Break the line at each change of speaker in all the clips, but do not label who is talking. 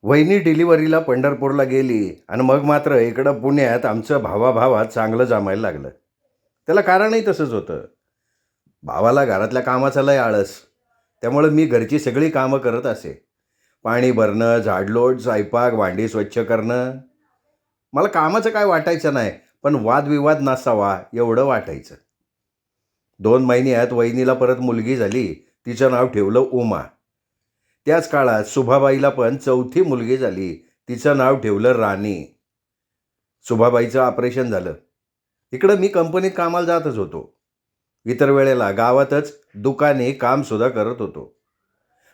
वहिनी डिलिव्हरीला पंढरपूरला गेली आणि मग मात्र इकडं पुण्यात आमचं भावाभावात चांगलं जमायला लागलं. त्याला कारणही तसंच होतं. भावाला घरातल्या कामाचा लय आळस. त्यामुळं मी घरची सगळी कामं करत असे. पाणी भरणं, झाडलोट, स्वयंपाक, भांडी स्वच्छ करणं. मला कामाचं काय वाटायचं नाही, पण वादविवाद नसावा एवढं वाटायचं. 2 महिन्यात वहिनीला परत मुलगी झाली. तिचं नाव ठेवलं उमा. त्याच काळात सुभाबाईला पण चौथी मुलगी झाली. तिचं नाव ठेवलं राणी. सुभाबाईचं ऑपरेशन झालं. तिकडं मी कंपनीत कामाला जातच होतो. इतर वेळेला गावातच दुकानी कामसुद्धा करत होतो.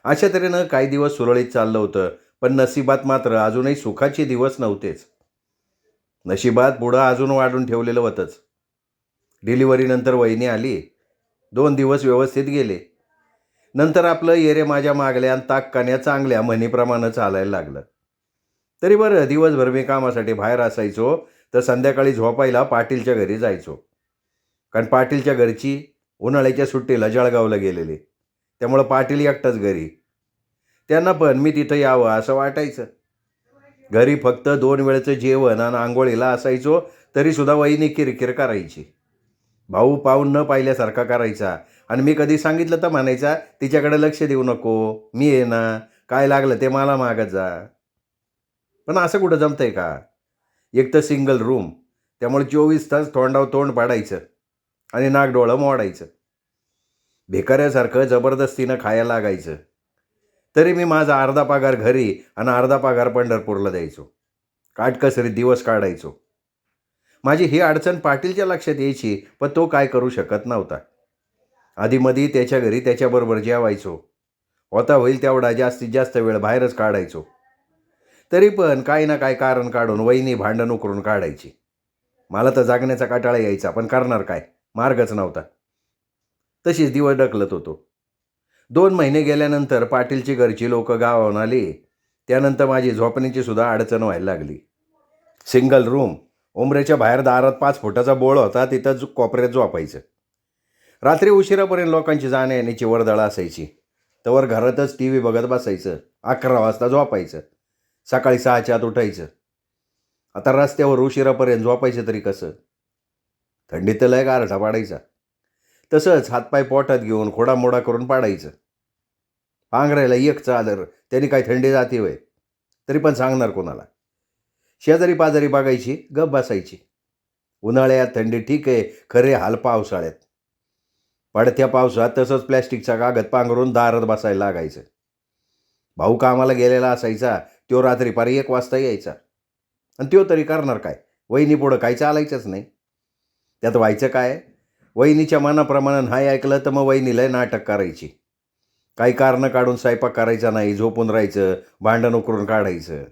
अशा तऱ्हेनं काही दिवस सुरळीत चाललं होतं. पण नशिबात मात्र अजूनही सुखाचे दिवस नव्हतेच. नशिबात पुढं अजून वाढून ठेवलेलं होतंच. डिलिव्हरीनंतर वहिनी आली. 2 दिवस व्यवस्थित गेले. नंतर आपलं येरे माझ्या मागल्या आणि ताक चांगल्या म्हणीप्रमाणे चालायला लागलं. तरी बरं, दिवसभर मी कामासाठी बाहेर असायचो, तर संध्याकाळी झोपायला पाटीलच्या घरी जायचो. कारण पाटीलच्या घरची उन्हाळ्याच्या सुट्टीला जळगावला गेलेले. त्यामुळं पाटील एकटाच घरी. त्यांना पण मी तिथं यावं असं वाटायचं. घरी फक्त 2 वेळचं जेवण आणि अंघोळीला असायचो, तरीसुद्धा वहिनी किरकिर करायची. भाऊ पाहून न पाहिल्यासारखा करायचा आणि मी कधी सांगितलं तर म्हणायचा, तिच्याकडे लक्ष देऊ नको, मी आहे ना, काय लागलं ते मला मागत जा. पण असं कुठं जमतंय का? एक तर सिंगल रूम, त्यामुळे 24 तास तोंडावर तोंड पाडायचं आणि नाकडोळं मोडायचं. भिकाऱ्यासारखं जबरदस्तीनं खायला लागायचं. तरी मी माझा अर्धा पगार घरी आणि अर्धा पगार पंढरपूरला द्यायचो. काटकसरीत दिवस काढायचो. माझी ही अडचण पाटीलच्या लक्षात यायची, पण तो काय करू शकत नव्हता. आधीमधी त्याच्या घरी त्याच्याबरोबर जेवायचो. होता होईल तेवढा जास्तीत जास्त वेळ बाहेरच काढायचो. तरी पण काही ना काही कारण काढून वहिनी भांडण उकरून काढायची. मला तर जागण्याचा कंटाळा यायचा, पण करणार काय? मार्गच नव्हता. तशीच दिवस ढकलत होतो. 2 महिने गेल्यानंतर पाटीलची घरची लोक गावाहून आली. त्यानंतर माझी झोपण्याची सुद्धा अडचण व्हायला लागली. सिंगल रूम, उंबऱ्याच्या बाहेर दारात 5 फुटाचा बोळ होता, तिथं कोपऱ्यात झोपायचं. रात्री उशिरापर्यंत लोकांची जाण्या येण्याची वर्दळ असायची. तोवर घरातच टी व्ही बघत बसायचं. 11 वाजता झोपायचं. सकाळी 6च्या आत उठायचं. आता रस्त्यावर उशिरापर्यंत झोपायचं तरी कसं? थंडीत तर लय गारठा पाडायचा. तसंच हातपाय पोटात घेऊन खोडामोडा करून पाडायचं. पांघरायला एक चादर, त्याने काय थंडी जाते होय? तरी पण सांगणार कोणाला? शेजारी पाजारी बघायची, गप बसायची. उन्हाळ्यात थंडी ठीक आहे, खरे हाल पावसाळ्यात. पडत्या पावसात तसंच प्लॅस्टिकचा कागद पांघरून दारात बसायला लागायचं. भाऊ कामाला गेलेला असायचा. तो रात्री पारी 1 वाजता यायचा. आणि तो तरी करणार काय? वहिनी पुढं काही चालायचंच नाही. त्यात व्हायचं काय? वहिनीच्या मनाप्रमाणे नाही ऐकलं तर मग वहिनीला नाटक करायची. काही कारणं काढून स्वयंपाक करायचा नाही, झोपून राहायचं, भांडण उकरून काढायचं.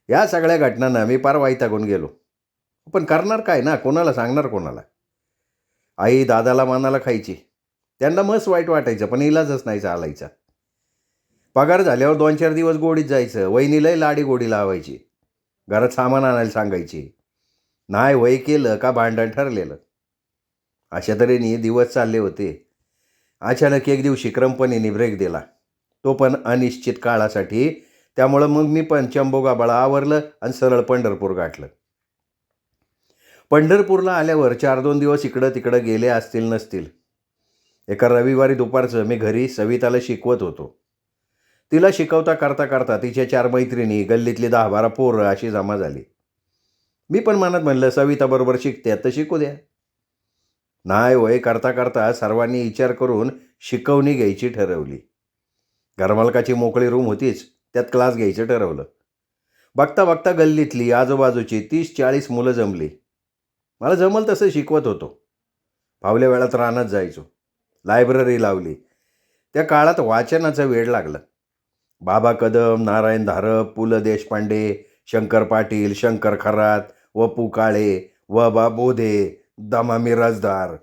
या सगळ्या घटनांना मी पार वैतागून गेलो. पण करणार काय ना? कोणाला सांगणार कोणाला? आई दादाला मनाला खायची. त्यांना मस्त वाईट वाटायचं, पण इलाजच नाही चालायचा. पगार झाल्यावर 2-4 दिवस गोडीत जायचं. वहिनीलाही लाडी गोडी लावायची. घरात सामान आणायला सांगायची. नाही वय केलं का भांडण ठरलेलं. अशा तऱ्हेने दिवस चालले होते. अचानक एक दिवशी कंपनीने ब्रेक दिला. तो पण अनिश्चित काळासाठी. त्यामुळं मग मी पण चंबोगाबाळा आवरलं आणि सरळ पंढरपूर गाठलं. पंढरपूरला आल्यावर 4-2 दिवस इकडं तिकडं गेले असतील नसतील. एका रविवारी दुपारचं मी घरी सविताला शिकवत होतो. तिला शिकवता करता करता तिच्या 4 मैत्रिणी, गल्लीतली 10-12 पोरं अशी जमा झाली. मी पण मनात म्हणलं, सविताबरोबर शिकते तर शिकू द्या. नाही वय करता करता सर्वांनी विचार करून शिकवणी घ्यायची ठरवली. घरमालकाची मोकळी रूम होतीच, त्यात क्लास घ्यायचं ठरवलं. बघता बघता गल्लीतली आजूबाजूची 30-40 मुलं जमली. मला जमल तसं शिकवत होतो. फावल्या वेळात रानात जायचो. लायब्ररी लावली. त्या काळात वाचनाचं वेड लागलं. बाबा कदम, नारायण धारप, पु ल देशपांडे, शंकर पाटील, शंकर खरात, व.पु. काळे, व.बा. बोधे, द.मा. मिराजदार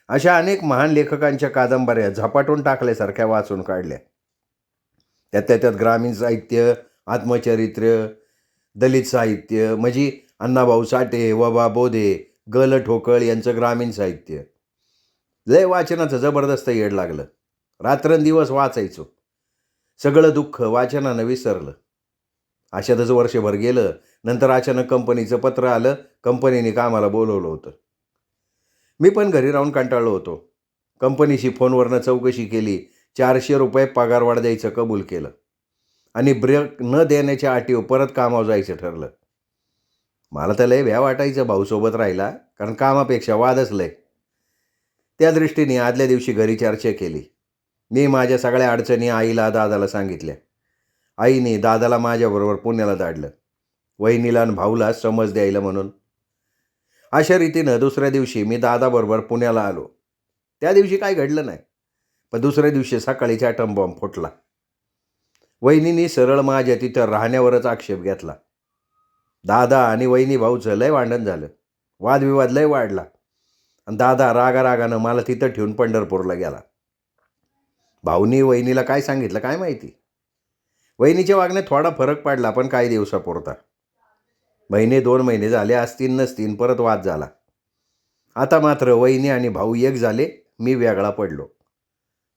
अशा अनेक महान लेखकांच्या कादंबऱ्या झपाटून टाकल्यासारख्या वाचून काढल्या. त्यात ग्रामीण साहित्य, आत्मचरित्र, दलित साहित्य म्हणजे अण्णाभाऊ साठे, व.बा. बोधे, ग.ल. ठोकळ यांचं ग्रामीण साहित्य. लय वाचनाचं जबरदस्त येड लागलं. रात्रंदिवस वाचायचो. सगळं दुःख वाचनानं विसरलं. अशातच वर्षभर गेलं. नंतर अचानक कंपनीचं पत्र आलं. कंपनीने कामाला बोलवलं होतं. मी पण घरी राहून कंटाळलो होतो. कंपनीशी फोनवरनं चौकशी केली. ₹400 पगारवाढ द्यायचं कबूल केलं आणि ब्रेक न देण्याच्या अटीवर परत कामावर जायचं ठरलं. मला तर लय भ्या वाटायचं भाऊसोबत राहिला, कारण कामापेक्षा वादच लय. त्या दृष्टीने आदल्या दिवशी घरी चर्चा केली. मी माझ्या सगळ्या अडचणी आईला दादाला सांगितल्या. आईने दादाला माझ्याबरोबर पुण्याला धाडलं, वहिनीला आणि भाऊला समज द्यायला म्हणून. अशा रीतीनं दुसऱ्या दिवशी मी दादाबरोबर पुण्याला आलो. त्या दिवशी काय घडलं नाही, पण दुसऱ्या दिवशी सकाळीच ॲटम बॉम्ब फुटला. वहिनीने सरळ माझ्या तिथं राहण्यावरच आक्षेप घेतला. दादा आणि वहिनी भाऊचं लय भांडण झालं. वादविवाद लय वाढला आणि दादा रागारागानं मला तिथं ठेवून पंढरपूरला गेला. भाऊनी वहिनीला काय सांगितलं काय माहिती. वहिनीच्या वागण्यात थोडा फरक पडला, पण काही दिवसापुरता. 1-2 महिने झाले असतील नसतील, परत वाद झाला. आता मात्र वहिनी आणि भाऊ एक झाले, मी वेगळा पडलो.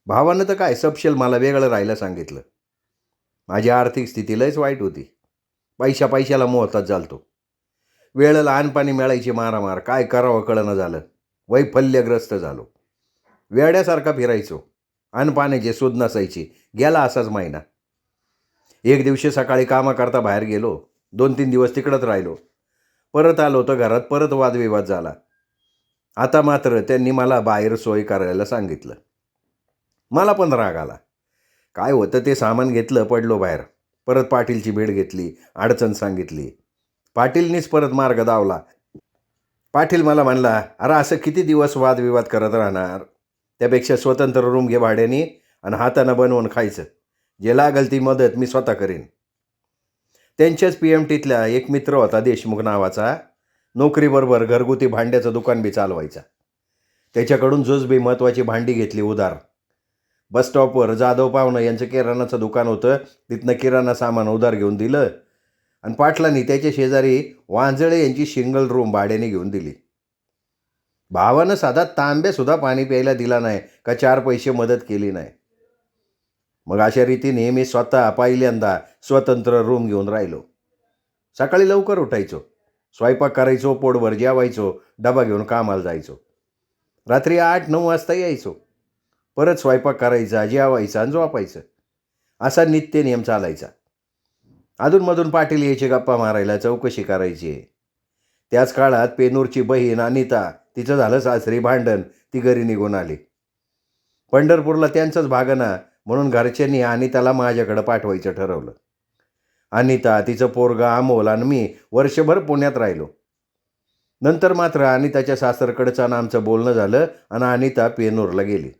भावानं तर काय सपशेल मला वेगळं राहायला सांगितलं. माझी आर्थिक स्थिती लयच वाईट होती. पैशाला मोहताज झालतो. वेळ लहानपणी मिळायची मारामार, काय करावं कळलं झालं. वैफल्यग्रस्त झालो. वेड्यासारखा फिरायचो. पाण्याची सूद नसायची. गेला असाच महिना. एक दिवशी सकाळी कामाकरता बाहेर गेलो. 2-3 दिवस तिकडंच राहिलो. परत आलो तर घरात परत वादविवाद झाला. आता मात्र त्यांनी मला बाहेर सोय करायला सांगितलं. मला पण राग आला. काय होतं ते सामान घेतलं, पडलो बाहेर. परत पाटीलची भेट घेतली, अडचण सांगितली. पाटीलनीच परत मार्ग दावला. पाटील मला म्हणला, अरे असं किती दिवस वादविवाद करत राहणार, त्यापेक्षा स्वतंत्र रूम घे भाड्याने आणि हातानं बनवून खायचं. जे लागेल ती मदत मी स्वतः करीन. त्यांच्याच PMTतला एक मित्र होता देशमुख नावाचा. नोकरीबरोबर घरगुती भांड्याचं दुकान बी चालवायचा. त्याच्याकडून जुजबी महत्त्वाची भांडी घेतली उधार. बसस्टॉपवर जाधव पाहुणं यांचं किराणाचं दुकान होतं. तिथनं किराणा सामान उधार घेऊन दिलं आणि पाटलांनी त्याच्या शेजारी वांजळे यांची सिंगल रूम भाड्याने घेऊन दिली. भावानं साधा तांब्यासुद्धा पाणी प्यायला दिला नाही का 4 पैसे मदत केली नाही. मग अशा रीतीने मी स्वतः पहिल्यांदा स्वतंत्र रूम घेऊन राहिलो. सकाळी लवकर उठायचो, स्वयंपाक करायचो, पोटभर जेवायचो, डबा घेऊन कामाला जायचो. रात्री 8-9 वाजता यायचो. परत स्वयंपाक करायचा, जेवायचा आणि झोपायचं. असा नित्य नियम चालायचा. अधूनमधून पाटील यायचे गप्पा मारायला, चौकशी करायची. त्याच काळात पेनूरची बहीण अनिता, तिचं झालं सासरी भांडण, ती घरी निघून आली. पंढरपूरला त्यांचंच भागना म्हणून घरच्यांनी अनिताला माझ्याकडं पाठवायचं ठरवलं. अनिता, तिचं पोरगा अमोल आणि मी वर्षभर पुण्यात राहिलो. नंतर मात्र अनिताच्या सासरकडचं आणि आमचं बोलणं झालं आणि अनिता पेनूरला गेली.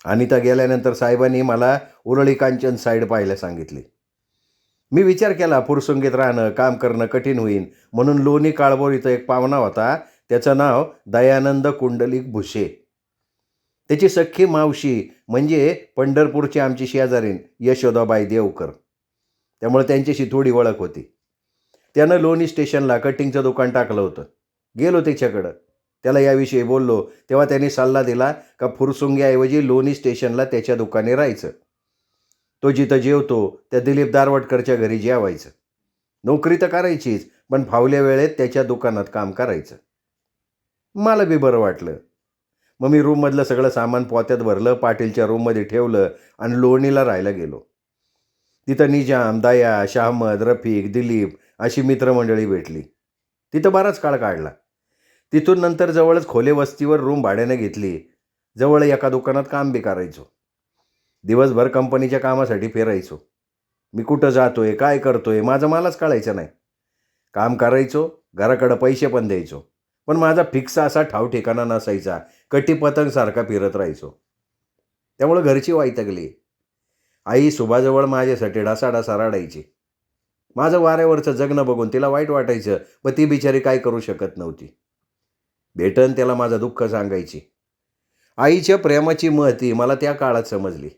अनिता गेल्यानंतर साहेबांनी मला उरळी कांचन साईड पाहायला सांगितली. मी विचार केला, फुरसुंगीत राहणं, काम करणं कठीण होईल म्हणून लोणी काळभोर इथं एक पाहुणा होता. त्याचं नाव दयानंद कुंडलिक भुसे. त्याची सख्खी मावशी म्हणजे पंढरपूरची आमची शेजारीण यशोदाबाई देवकर. त्यामुळे त्यांच्याशी थोडी ओळख होती. त्यानं लोणी स्टेशनला कटिंगचं दुकान टाकलं होतं. गेलो त्याच्याकडं, त्याला याविषयी बोललो तेव्हा त्यांनी सल्ला दिला का फुरसुंगीऐवजी लोणी स्टेशनला त्याच्या दुकाने राहायचं. तो जिथं जेवतो त्या दिलीप दारवटकरच्या घरी जेवायचं. नोकरी तर करायचीच, पण फावल्या वेळेत त्याच्या दुकानात काम करायचं. मला बी बरं वाटलं. मग मी रूममधलं सगळं सामान पोत्यात भरलं, पाटीलच्या रूममध्ये ठेवलं आणि लोणीला राहायला गेलो. तिथं निजाम, दया, शहामद, रफिक, दिलीप अशी मित्रमंडळी भेटली. तिथं बराच काळ काढला. तिथून नंतर जवळच खोले वस्तीवर रूम भाड्याने घेतली. जवळ एका दुकानात काम बी करायचो. दिवसभर कंपनीच्या कामासाठी फिरायचो. मी कुठं जातोय, काय करतोय, माझं मलाच कळायचं नाही. काम करायचो, घराकडं पैसे पण द्यायचो, पण माझा फिक्स असा ठाव ठिकाणा नसायचा. कटी पतंगसारखा फिरत राहायचो. त्यामुळं घरची वैतागली. आई सुभाजवळ माझ्यासाठी ढासाढासा रडायची. माझं वाऱ्यावरचं जगणं बघून तिला वाईट वाटायचं, पण ती बिचारी काय करू शकत नव्हती. भेटन त्याला माझं दुःख सांगायची. आईच्या प्रेमाची महती मला त्या काळात समजली.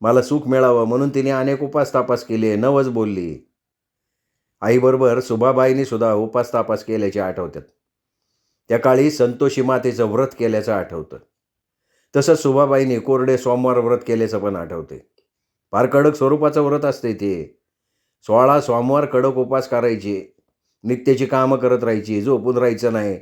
मला सुख मिळावं म्हणून तिने अनेक उपास तापास केले, नवस बोलली. आईबरोबर सुभाबाईंनी सुद्धा उपास तापास केल्याचे आठवतात. त्या काळी संतोषी मातेचं व्रत केल्याचं आठवतं. तसं सुभाबाईंनी कोरडे सोमवार व्रत केल्याचं पण आठवते. फार कडक स्वरूपाचं व्रत असते ते. 16 सोमवार कडक उपवास करायचे, नित्याची कामं करत राहायची, झोपून राहायचं नाही.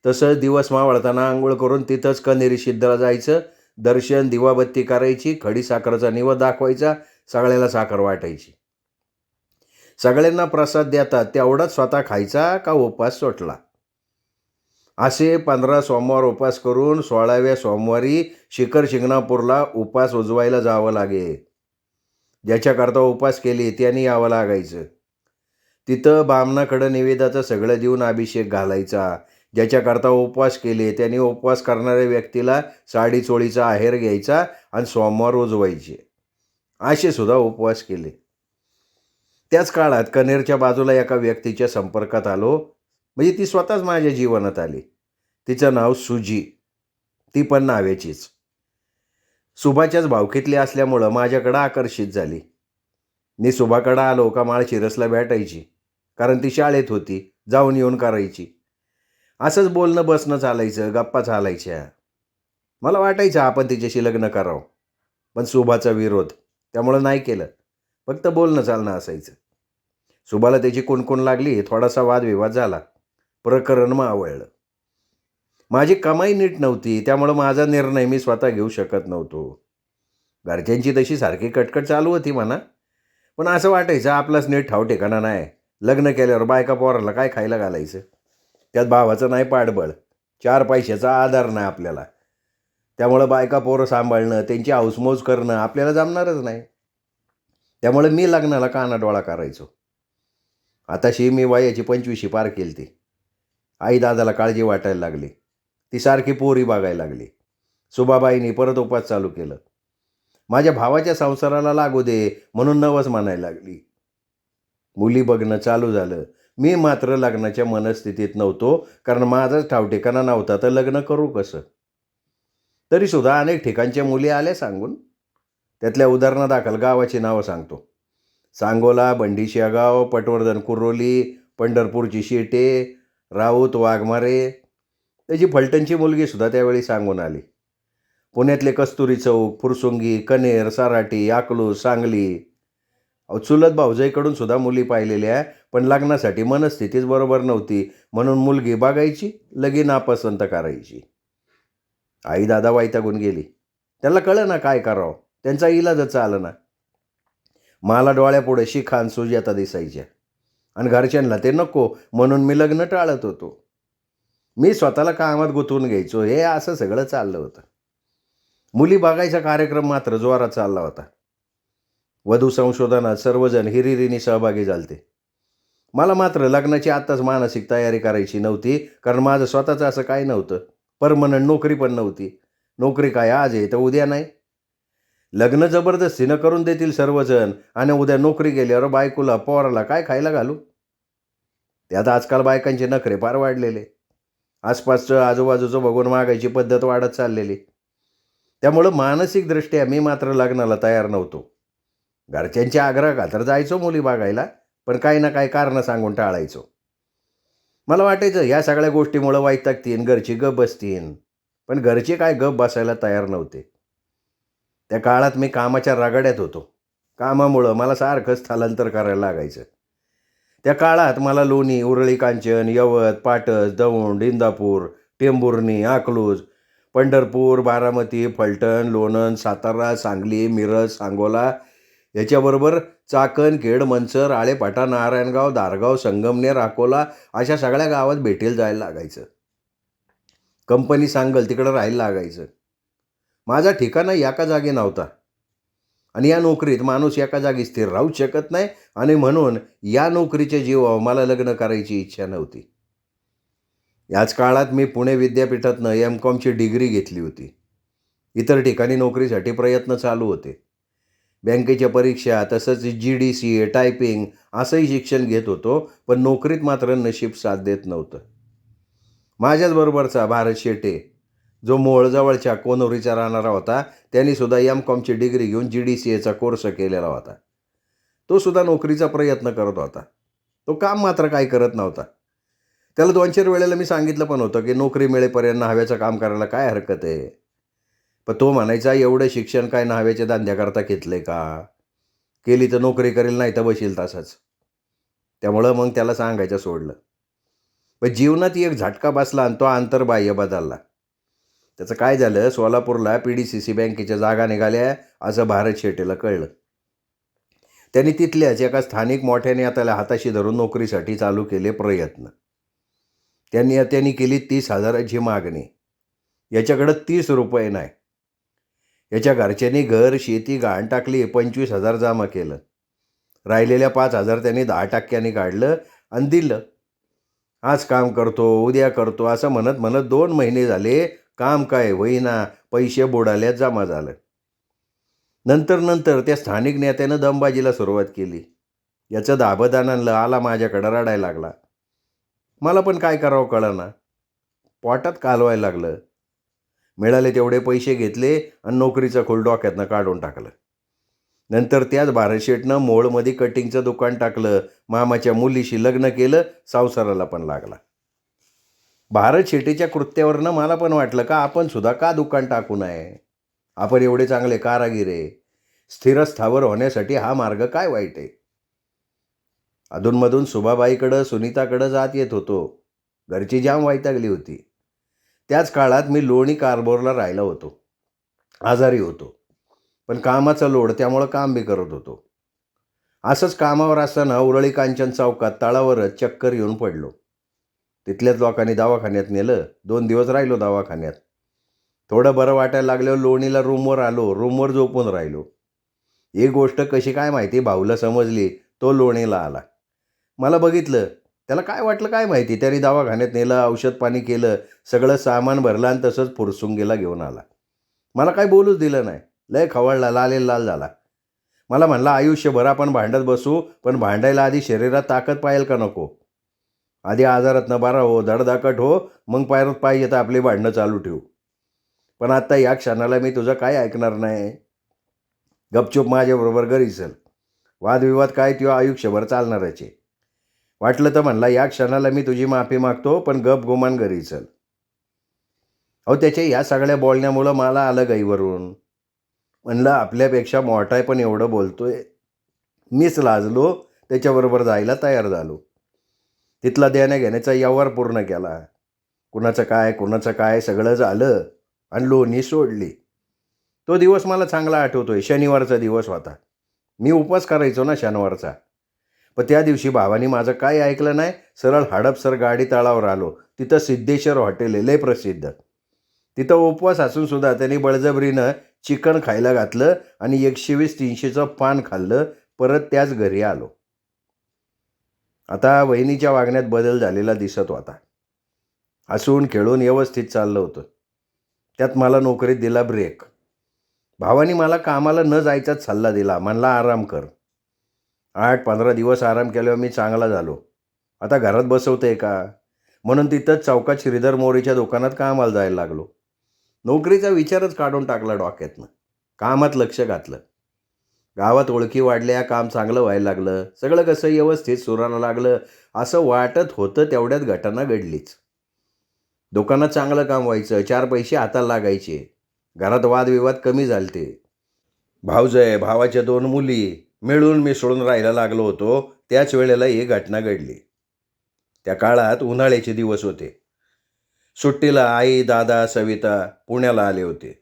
तसंच दिवस मावळताना आंघोळ करून तिथंच कण्हेरी सिद्धला जायचं, दर्शन, दिवाबत्ती करायची, खडीसाखरेचा निवेद दाखवायचा, सगळ्याला साखर वाटायची. सगळ्यांना प्रसाद देतात तेवढाच स्वतः खायचा का उपवास सुटला. असे 15 सोमवार उपवास करून 16व्या सोमवारी शिखर शिंगणापूरला उपवास उजवायला जावं लागे. ज्याच्याकरता उपवास केले त्यांनी यावं लागायचं. तिथं बामणाकडं निवेदाचं सगळं देऊन अभिषेक घालायचा. ज्याच्याकरता उपवास केले त्यांनी उपवास करणाऱ्या व्यक्तीला साडी चोळीचा आहेर घ्यायचा आणि सोमवार उजवायचे. असे सुद्धा उपवास केले. त्याच काळात कण्हेरच्या बाजूला एका व्यक्तीच्या संपर्कात आलो, म्हणजे ती स्वतःच माझ्या जीवनात आली. तिचं नाव सुजी, ती पण नाव्याचीच. सुभाच्याच भावकीतली असल्यामुळं माझ्याकडं आकर्षित झाली. मी सुभाकडं आलो का माळशिरसला भेटायची, कारण ती शाळेत होती, जाऊन येऊन करायची. असंच बोलणं बसणं चालायचं, गप्पा चालायच्या. मला वाटायचं आपण तिच्याशी लग्न करावं, पण सुभाचा विरोध, त्यामुळं नाही केलं. फक्त बोलणं चालणं असायचं. सुभाला त्याची कुणकुण लागली, थोडासा वादविवाद झाला, प्रकरण मावळलं. माझी कमाई नीट नव्हती, त्यामुळं माझा निर्णय मी स्वतः घेऊ शकत नव्हतो. घरच्यांची तशी सारखी कटकट चालू होती म्हणा, पण असं वाटायचं आपलाच नीट ठाव ठिकाणा नाही. लग्न केल्यावर बायका पोराला काय खायला घालायचं, त्यात भावाचं नाही पाठबळ, 4 पैशाचा आधार नाही आपल्याला. त्यामुळं बायका पोरं सांभाळणं, त्यांची हौसमौज करणं आपल्याला जमणारच नाही. त्यामुळे मी लग्नाला कानाडोळा करायचो. आताशी मी वयाची 25शी पार केली ती. आई दादाला काळजी वाटायला लागली. ती सारखी पोरी बघायला लागली. सुभाबाईंनी परत उपवास चालू केलं. माझ्या भावाच्या संसाराला लागू दे म्हणून नवस म्हणायला लागली. मुली बघणं चालू झालं. मी मात्र लग्नाच्या मनस्थितीत नव्हतो, कारण माझाच ठावठिकाणा नव्हता, तर लग्न करू कसं. तरीसुद्धा अनेक ठिकाणच्या मुली आल्या सांगून. त्यातल्या उदाहरणादाखल गावाची नावं सांगतो. सांगोला, बंडी शेगाव, पटवर्धन कुरोली, पंढरपूरची शेटे, राऊत वाघमारे. त्याची फलटणची मुलगीसुद्धा त्यावेळी सांगून आली. पुण्यातले कस्तुरी चौक, फुरसुंगी, कणेर, सराटी, अकलूज, सांगली. चुलत भाऊजाईकडून सुद्धा मुली पाहिलेल्या, पण लग्नासाठी मनस्थितीच बरोबर नव्हती, म्हणून मुलगी बघायची, लगीन नापसंत करायची. आई दादा वैतागून गेली. त्यांना कळलं ना काय करावं, त्यांचा इलाजच आलं. मला डोळ्यापुढे शिखा आणि सुजाता दिसायच्या, आणि घरच्यांना ते नको म्हणून मी लग्न टाळत होतो. मी स्वतःला कामात गुंतवून घ्यायचो. हे असं सगळं चाललं होतं. मुली बघायचा कार्यक्रम मात्र जोरात चालला होता. वधू संशोधनात सर्वजण हिरिरीने सहभागी झालते. मला मात्र लग्नाची आत्ताच मानसिक तयारी करायची नव्हती, कारण माझं स्वतःचं असं काही नव्हतं. परमनंट नोकरी पण नव्हती. नोकरी काय आज आहे तर उद्या नाही. लग्न जबरदस्तीनं करून देतील सर्वजण, आणि उद्या नोकरी गेल्यावर बायकोला पोराला काय खायला घालू. त्यात आजकाल बायकांचे नखरे फार वाढलेले. आसपासचं आजूबाजूचं बघून मागायची पद्धत वाढत चाललेली. त्यामुळं मानसिकदृष्ट्या मी मात्र लग्नाला तयार नव्हतो. घरच्यांच्या आग्रहाखातर जायचो मुली बघायला, पण काही ना काही कारणं सांगून टाळायचो. मला वाटायचं ह्या सगळ्या गोष्टीमुळं वैतागतीन, घरची गप बसतीन. पण घरचे काय गप बसायला तयार नव्हते. त्या काळात मी कामाच्या रगाड्यात होतो. कामामुळं मला सारखं स्थलांतर करायला लागायचं. त्या काळात मला लोणी, उरळी कांचन, यवत, पाटस, दौंड, इंदापूर, टेंभुर्णी, अकलूज, पंढरपूर, बारामती, फलटण, लोणंद, सातारा, सांगली, मिरज, सांगोला, याच्याबरोबर चाकण, खेड, मंचर, आळेपाटा, नारायणगाव, धारगाव, संगमनेर, अकोला, अशा सगळ्या गावात भेटीला जायला लागायचं. कंपनी सांगल तिकडं राहायला लागायचं. माझा ठिकाणा एका जागी नव्हता, आणि या नोकरीत माणूस एका जागी स्थिर राहूच शकत नाही, आणि म्हणून या नोकरीच्या जीवावर मला लग्न करायची इच्छा नव्हती. याच काळात मी पुणे विद्यापीठातनं M.Com.ची डिग्री घेतली होती. इतर ठिकाणी नोकरीसाठी प्रयत्न चालू होते. बँकेच्या परीक्षा, तसंच GDCA, टायपिंग असंही शिक्षण घेत होतो, पण नोकरीत मात्र नशीब साथ देत नव्हतं. माझ्याच बरोबरचा भारत शेटे, जो मोहोळजवळच्या कोनोरीचा राहणारा होता, त्यांनीसुद्धा M.Com.ची डिग्री घेऊन GDCAचा कोर्स केलेला होता. तो सुद्धा नोकरीचा प्रयत्न करत होता. तो काम मात्र काही करत नव्हता. त्याला 2-4 वेळेला मी सांगितलं पण होतं की नोकरी मिळेपर्यंत न्हाव्याचं काम करायला काय हरकत आहे. पण तो म्हणायचा एवढं शिक्षण काय न्हाव्याच्या धंद्याकरता घेतलंय का. केली तर नोकरी करेल, नाही तर बसेल तसाच. त्यामुळं मग त्याला सांगायचं सोडलं. पण जीवनात एक झटका बसला आणि तो आंतरबाह्य बदलला. त्याचं काय झालं, सोलापूरला PDCC बँकेच्या जागा निघाल्या असं भारत शेटेला कळलं. त्यांनी तिथल्याच एका स्थानिक मोठ्या नेत्याला हाताशी धरून नोकरीसाठी चालू केले प्रयत्न. त्यांनी केली 30,000ची मागणी. याच्याकडं 30 रुपये नाही. याच्या घरच्यांनी घर शेती गहाण टाकली, 25,000 जमा केलं. राहिलेल्या 5,000 त्यांनी 10% काढलं आणि दिलं. आज काम करतो, उद्या करतो असं म्हणत म्हणत 2 महिने झाले. काम काय होईना, पैसे बुडाल्यात जमा झालं. नंतर त्या स्थानिक नेत्यानं दमबाजीला सुरुवात केली. याचं दाबदान आणलं, आला माझ्याकडं रडायला लागला. मला पण काय करावं कळेना. पोटात कालवायला लागलं. मिळाले तेवढे पैसे घेतले आणि नोकरीचं खूळ डोक्यातनं काढून टाकलं. नंतर त्याच भारत शेठनं मोळमध्ये कटिंगचं दुकान टाकलं. मामाच्या मुलीशी लग्न केलं, संसाराला पण लागला. भारत शेट्टीच्या कृत्यावरनं मला पण वाटलं का आपण सुद्धा का दुकान टाकू नये. आपण एवढे चांगले कारागीर आहे. स्थिरस्थावर होण्यासाठी हा मार्ग काय वाईट आहे. अधूनमधून सुभाबाईकडं सुनीताकडं जात येत होतो. घरची जाम वैतागली होती. त्याच काळात मी लोणी कार्बोरला राहिला होतो. आजारी होतो, पण कामाचा लोड, त्यामुळं काम बी करत होतो. असंच कामावर असताना उरळी कांचन चौकात तळावरच चक्कर येऊन पडलो. तिथल्याच लोकांनी दवाखान्यात नेलं. 2 दिवस राहिलो दवाखान्यात. थोडं बरं वाटायला लागल्यावर लोणीला रूमवर आलो. रूमवर झोपून राहिलो. एक गोष्ट कशी काय माहिती भाऊला समजली. तो लोणीला आला. मला बघितलं. त्याला काय वाटलं काय माहिती. त्याने दवाखान्यात नेलं, औषध पाणी केलं, सगळं सामान भरलं आणि तसंच फुरसुंगीला घेऊन आला. मला काय बोलूच दिलं नाही. लय खवळला, लाल झाला. मला म्हणला, आयुष्यभर आपण भांडत बसू, पण भांडायला आधी शरीरात ताकद पाहिजे का नको. आधी आजारातनं बरा हो, धडधाकट हो, मग पाहिजे तर आपली भांडणं चालू ठेवू. पण आत्ता या क्षणाला मी तुझं काय ऐकणार नाही. गपचूप माझ्याबरोबर घरी चल. वादविवाद काय तो आयुष्यभर चालणारच आहे. वाटलं तर म्हणला या क्षणाला मी तुझी माफी मागतो, पण गप गुमान घरी चल. अहो, त्याच्या या सगळ्या बोलण्यामुळं मला आलं गाईवरून. म्हणलं आपल्यापेक्षा मोठाय पण एवढं बोलतोय. मीच लाजलो, त्याच्याबरोबर जायला तयार झालो. तिथला देण्या घेण्याचा व्यवहार पूर्ण केला. कुणाचं काय सगळं झालं आणि लोणी सोडली. तो दिवस मला चांगला आठवतोय. शनिवारचा दिवस होता. मी उपवास करायचो ना शनिवारचा. पण त्या दिवशी भावानी माझं काय ऐकलं नाही. सरळ हडपसर गाडी तळावर आलो. तिथं सिद्धेश्वर हॉटेल आहे, लय प्रसिद्ध. तिथं उपवास असून सुद्धा त्यांनी बळजबरीनं चिकन खायला घातलं आणि 120-300चं पान खाल्लं. परत त्याच घरी आलो. आता वहिनीच्या वागण्यात बदल झालेला दिसत होता. हसून खेळून व्यवस्थित चाललं होतं. त्यात मला नोकरीत दिला ब्रेक. भावानी मला कामाला न जायचाच सल्ला दिला. म्हणला आराम कर. 8-15 दिवस आराम केल्यावर मी चांगला झालो. आता घरात बसवतंय का, म्हणून तिथंच चौकात श्रीधर मोरेच्या दुकानात कामाला जायला लागलो. नोकरीचा विचारच काढून टाकला डोक्यातनं. कामात लक्ष घातलं. गावात ओळखी वाढल्या, काम चांगलं व्हायला लागलं. सगळं कसं व्यवस्थित सुरायला लागलं असं वाटत होतं. तेवढ्यात घटना घडलीच. दुकानात चांगलं काम व्हायचं, 4 पैसे हाताला लागायचे. घरात वादविवाद कमी झालते. भावजय, भावाच्या 2 मुली मिळून मिसळून राहायला लागलो होतो. त्याच वेळेला ही घटना घडली. त्या काळात उन्हाळ्याचे दिवस होते. सुट्टीला आई, दादा, सविता पुण्याला आले होते.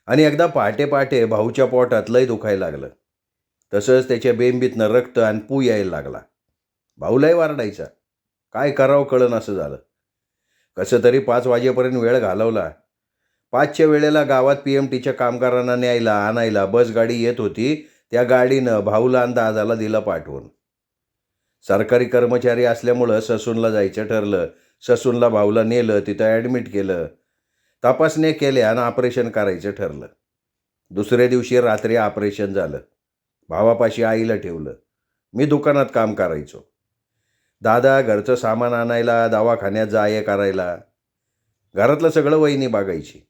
आणि एकदा पहाटे पहाटे भाऊच्या पोटात लय दुखायला लागलं. तसंच त्याच्या बेंबीतनं रक्त आणि पू यायला लागला. भाऊ लय वारडायचा. काय करावं कळन असं झालं. कसं तरी 5 वाजेपर्यंत वेळ घालवला. 5च्या वेळेला गावात PMTच्या कामगारांना न्यायला आणायला बसगाडी येत होती. त्या गाडीनं भाऊला आणि दादाला दिलं पाठवून. सरकारी कर्मचारी असल्यामुळं ससूनला जायचं ठरलं. ससूनला भाऊला नेलं, तिथं ॲडमिट केलं. तपासण्या केल्या आणि ऑपरेशन करायचं ठरलं. दुसऱ्या दिवशी रात्री ऑपरेशन झालं. भावापाशी आईला ठेवलं. मी दुकानात काम करायचो. दादा घरचं सामान आणायला, दवाखान्यात जाय करायला. घरातलं सगळं वहिनी बघायची.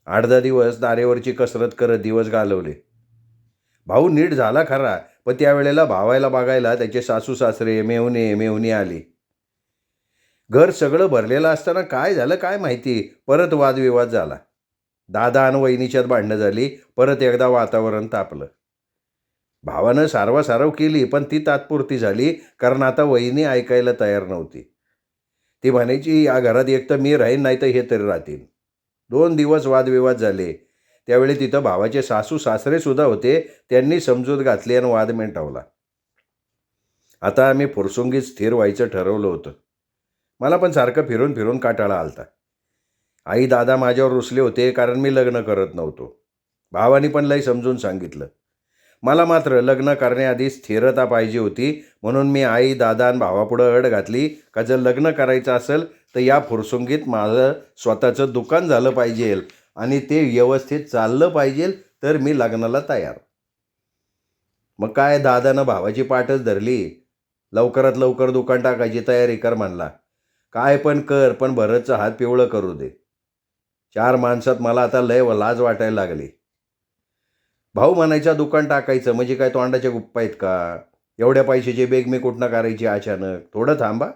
8-10 दिवस दारेवरची कसरत करत दिवस घालवले. भाऊ नीट झाला खरा, पण त्यावेळेला भावायला बघायला त्याचे सासू सासरे, मेहुणी आली. घर सगळं भरलेलं असताना काय झालं काय माहिती, परत वादविवाद झाला. दादा आणि वहिनीच्यात भांडणं झाली. परत एकदा वातावरण तापलं. भावानं सारवासारव केली, पण ती तात्पुरती झाली, कारण आता वहिनी ऐकायला तयार नव्हती. ती म्हणायची, या घरात एक तर मी राहीन, नाही तर हे तरी राहतील. 2 दिवस वादविवाद झाले. त्यावेळी तिथं भावाचे सासू सासरे सुद्धा होते. त्यांनी समजूत घातली आणि वाद मिटवला. आता आम्ही फुरसुंगीत स्थिर व्हायचं ठरवलं होतं. मला पण सारखं फिरून फिरून काटाळा आलता. आई दादा माझ्यावर रुसले होते, कारण मी लग्न करत नव्हतो. भावानी पण लय समजून सांगितलं. मला मात्र लग्न करण्याआधी स्थिरता पाहिजे होती, म्हणून मी आई दादा आणि भावापुढं अट घातली का जर लग्न करायचं असेल तर या फुरसुंगीत माझं स्वतःचं दुकान झालं पाहिजे आणि ते व्यवस्थित चाललं पाहिजे, तर मी लग्नाला तयार. मग काय, दादानं भावाची पाठच धरली. लवकरात लवकर दुकान टाकायची तयारी कर म्हणला. काय पण कर, पण भरतचं हात पिवळं करू दे. 4 माणसात मला आता लय लाज वाटायला लागली. भाऊ म्हणायचा, दुकान टाकायचं म्हणजे काय तोंडाचे गुप्पा आहेत का? एवढ्या पैशाची बेग मी कुठनं करायची अचानक? थोडं थांबा,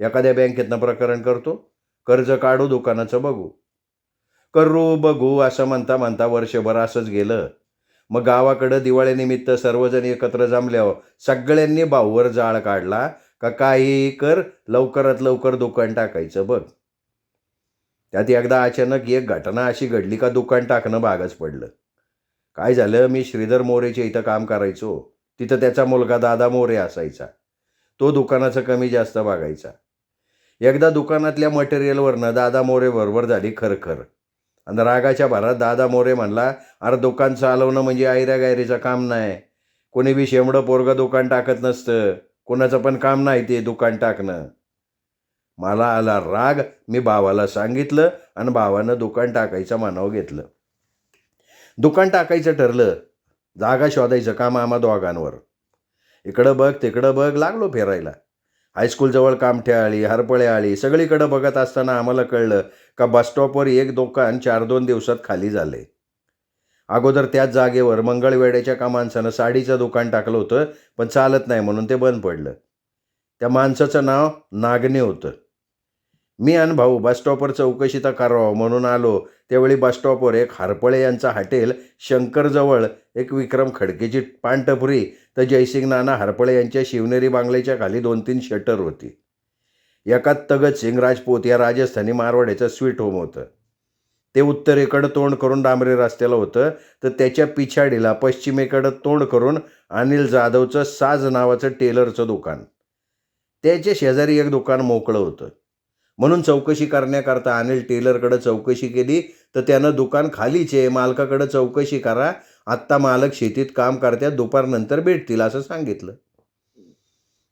एखाद्या बँकेतनं प्रकरण करतो, कर्ज काढू, दुकानाचं बघू. करू बघू असं म्हणता म्हणता वर्षभर असंच गेलं. मग गावाकडं दिवाळीनिमित्त सर्वजण एकत्र जमल्यावर सगळ्यांनी भाऊवर जाळ काढला का काहीही कर, लवकरात लवकर दुकान टाकायचं बघ. त्यात एकदा अचानक एक घटना अशी घडली का दुकान टाकणं भागच पडलं. काय झालं, मी श्रीधर मोरेच्या इथं काम करायचो. तिथं त्याचा मुलगा दादा मोरे असायचा. तो दुकानाचं कमी जास्त बघायचा. एकदा दुकानातल्या मटेरियलवरनं दादा मोरे बरोबर झाली खरखर. आणि रागाच्या भरात दादा मोरे म्हणला, अरे दुकान चालवणं म्हणजे आयऱ्या गायरीचं काम नाही. कोणी बी शेंबडं पोरगं दुकान टाकत नसतं. कोणाचं पण काम नाही ते दुकान टाकणं. मला आला राग. मी भावाला सांगितलं आणि भावानं दुकान टाकायचं मानावं घेतलं. दुकान टाकायचं ठरलं. जागा शोधायचं काम आम्हा दोघांवर. इकडं बघ तिकडं बघ लागलो फिरायला. हायस्कूलजवळ कामठ्याआळी, हरपळेआळी सगळीकडं बघत असताना आम्हाला कळलं का बसस्टॉपवर एक दुकान 4-2 दिवसात खाली झाले. अगोदर त्याच जागेवर मंगळवेड्याच्या का माणसानं साडीचं दुकान टाकलं होतं, पण चालत नाही म्हणून ते बंद पडलं. त्या माणसाचं नाव नागणे होतं. मी आणि भाऊ बसस्टॉपवर चौकशी तर करावं म्हणून आलो. त्यावेळी बसस्टॉपवर एक हरपळे यांचा हॉटेल शंकरजवळ एक विक्रम खडकेची पानटपरी, तर जयसिंग नाना हरपळे यांच्या शिवनेरी बांगल्याच्या खाली 2-3 शटर होती. एकात तगत सिंग राजपूत या राजस्थानी मारवाड्याचं स्वीट होम होतं. ते उत्तरेकडं तोंड करून डांबरी रस्त्याला होतं. तर त्याच्या पिछाडीला पश्चिमेकडं तोंड करून अनिल जाधवचं साज नावाचं टेलरचं दुकान. त्याच्या शेजारी एक दुकान मोकळं होतं. म्हणून चौकशी करण्याकरता अनिल टेलरकडं चौकशी केली, तर त्यानं दुकान खालीच आहे, मालकाकडं चौकशी करा, आत्ता मालक शेतीत काम करतात, दुपारनंतर भेटतील असं सांगितलं.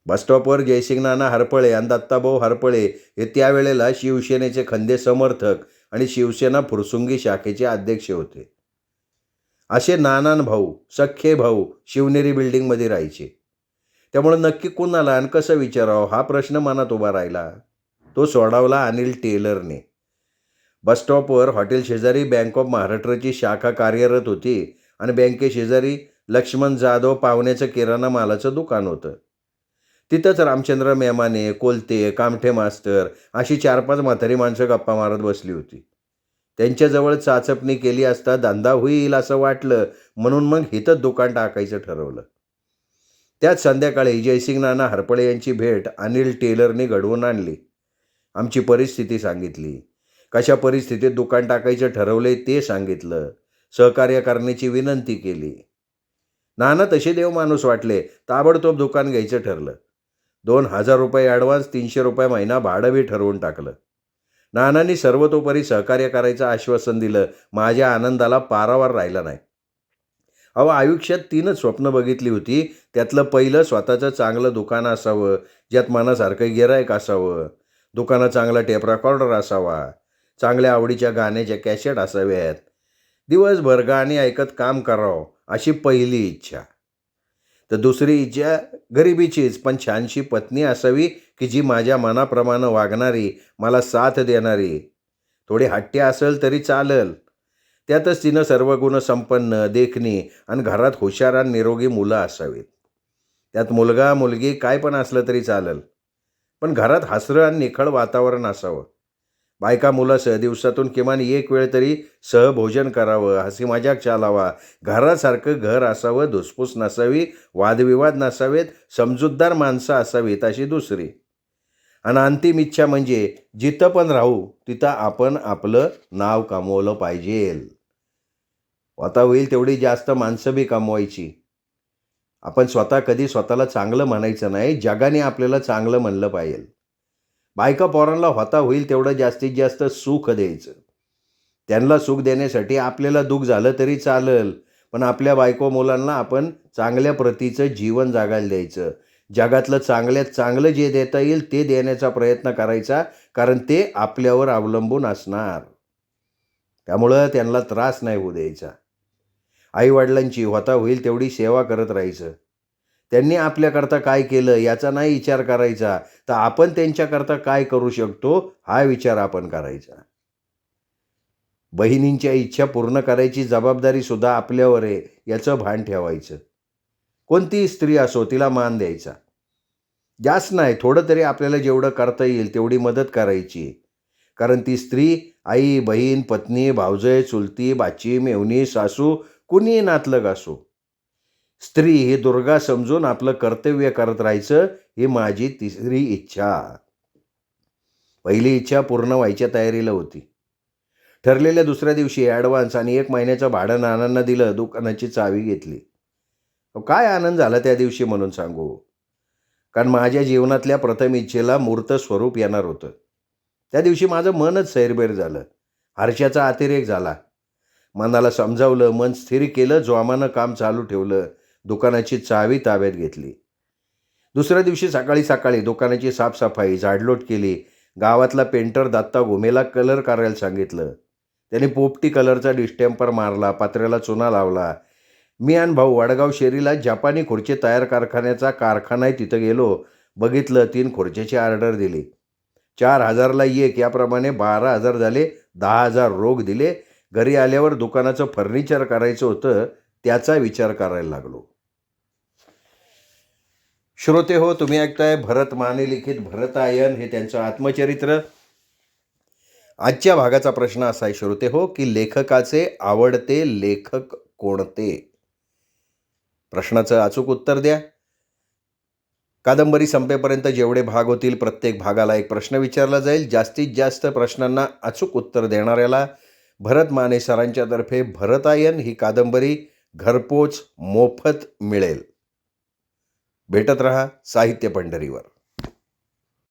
बसस्टॉपवर जयसिंग नाना हरपळे आणि दत्ताभाऊ हरपळे हे त्यावेळेला शिवसेनेचे खंदे समर्थक आणि शिवसेना फुरसुंगी शाखेचे अध्यक्ष होते. असे नानान भाऊ, सख्खे भाऊ शिवनेरी बिल्डिंगमध्ये राहायचे. त्यामुळे नक्की कुणाला आणि कसं विचारावं हा प्रश्न मनात उभा राहिला. तो सोडवला अनिल टेलरने. बसस्टॉपवर हॉटेल शेजारी बँक ऑफ महाराष्ट्राची शाखा कार्यरत होती आणि बँकेशेजारी लक्ष्मण जाधव पाहुण्याचं किराणा मालाचं दुकान होतं. तिथंच रामचंद्र मेमाने, कोलते, कामठे मास्तर अशी 4-5 म्हातारी माणसं गप्पा मारत बसली होती. त्यांच्याजवळ चाचपणी केली असता धंदा होईल असं वाटलं, म्हणून मग इथंच दुकान टाकायचं ठरवलं. त्याच संध्याकाळी जयसिंग नाना हरपळे यांची भेट अनिल टेलरने घडवून आणली. आमची परिस्थिती सांगितली. कशा परिस्थितीत दुकान टाकायचं ठरवले ते सांगितलं. सहकार्य करण्याची विनंती केली. नाना तसे देव माणूस वाटले. ताबडतोब दुकान घ्यायचं ठरलं. 2,000 रुपये ॲडव्हान्स, 300 रुपये महिना भाडं बी ठरवून टाकलं. नानांनी सर्वतोपरी सहकार्य करायचं आश्वासन दिलं. माझ्या आनंदाला पारावार राहिला नाही. अहो, आयुष्यात 3च स्वप्न बघितली होती. त्यातलं पहिलं स्वतःचं चांगलं दुकान असावं, ज्यात मनासारखं गिऱ्हाईक असावं, दुकानात चांगला टेप रेकॉर्डर असावा, चांगल्या आवडीच्या गाण्याच्या कॅसेट असाव्यात, दिवसभर गाणी ऐकत काम करावं अशी पहिली इच्छा. तर दुसरी इच्छा गरिबीचीच, पण छानशी पत्नी असावी की जी माझ्या मनाप्रमाणे वागणारी, मला साथ देणारी. थोडी हट्टी असेल तरी चालेल. त्यातच तिनं सर्व गुणसंपन्न, देखणी आणि घरात हुशार आणि निरोगी मुलं असावीत. त्यात मुलगा मुलगी काय पण असलं तरी चालेल, पण घरात हसरं आणि निखळ वातावरण असावं. बायका मुलासह दिवसातून किमान एक वेळ तरी सहभोजन करावं, हसी मजाक चालावा, घरासारखं घर असावं, धुसफूस नसावी, वादविवाद नसावेत, समजूतदार माणसं असावीत अशी दुसरी. आणि अंतिम इच्छा म्हणजे जिथं पण राहू तिथं आपण आपलं नाव कमवलं पाहिजे. आता होईल तेवढी जास्त माणसं बी कमवायची. आपण स्वतः कधी स्वतःला चांगलं म्हणायचं नाही, जगाने आपल्याला चांगलं म्हणलं पाहिजे. बायका पोरांना होता होईल तेवढं जास्तीत जास्त सुख द्यायचं. त्यांना सुख देण्यासाठी आपल्याला दुःख झालं तरी चालेल, पण आपल्या बायको मुलांना आपण चांगल्या प्रतीचं जीवन जगायला द्यायचं. जगातलं चांगल्यात चांगलं जे देता येईल ते देण्याचा प्रयत्न करायचा, कारण ते आपल्यावर अवलंबून असणार. त्यामुळं त्यांना त्रास नाही होऊ द्यायचा. आईवडिलांची होता होईल तेवढी सेवा करत राहायचं. त्यांनी आपल्याकरता काय केलं याचा नाही विचार करायचा, तर आपण त्यांच्याकरता काय करू शकतो हा विचार आपण करायचा. बहिणींच्या इच्छा पूर्ण करायची जबाबदारी सुद्धा आपल्यावर आहे याचं भान ठेवायचं. कोणतीही स्त्री असो तिला मान द्यायचा. जास्त नाही, थोडं तरी आपल्याला जेवढं करता येईल तेवढी मदत करायची. कारण ती स्त्री आई, बहीण, पत्नी, भावजय, चुलती, बाची, मेवणी, सासू कुणीही नातलग असो, स्त्री ही दुर्गा समजून आपलं कर्तव्य करत राहायचं ही माझी तिसरी इच्छा. पहिली इच्छा पूर्ण व्हायच्या तयारीला होती. ठरलेल्या दुसऱ्या दिवशी ॲडव्हान्स आणि 1 महिन्याचं भाडं नानांना दिलं, दुकानाची चावी घेतली. काय आनंद झाला त्या दिवशी म्हणून सांगू. कारण माझ्या जीवनातल्या प्रथम इच्छेला मूर्त स्वरूप येणार होतं. त्या दिवशी माझं मनच सैरभैर झालं. हर्षाचा अतिरेक झाला. मनाला समजावलं, मन स्थिर केलं, जोमानं काम चालू ठेवलं, दुकानाची चावी ताब्यात घेतली. दुसऱ्या दिवशी सकाळी सकाळी दुकानाची साफसफाई, झाडलोट केली. गावातला पेंटर दत्ता घुमेला कलर करायला सांगितलं. त्याने पोपटी कलरचा डिस्टेम्पर मारला, पत्र्याला चुना लावला. मी आणि भाऊ वडगाव शेरीला जपानी खुर्ची तयार कारखान्याचा कारखाना आहे तिथं गेलो. बघितलं, 3 खुर्च्याची ऑर्डर दिली. 4,000ला एक याप्रमाणे 12,000 झाले. 10,000 रोख दिले. घरी आल्यावर दुकानाचं फर्निचर करायचं होतं, त्याचा विचार करायला लागलो. श्रोते हो, तुम्ही ऐकताय भरत माने लिखित भरतायन, हे त्यांचं आत्मचरित्र. आजच्या भागाचा प्रश्न असा आहे श्रोते हो, की लेखकाचे आवडते लेखक कोणते? प्रश्नाचं अचूक उत्तर द्या. कादंबरी संपेपर्यंत जेवढे भाग होतील प्रत्येक भागाला एक प्रश्न विचारला जाईल. जास्तीत जास्त प्रश्नांना अचूक उत्तर देणाऱ्याला भरत माने सरांच्या तर्फे भरतायन ही कादंबरी घरपोच मोफत मिळेल. भेटत रहा साहित्य पंढरीवर.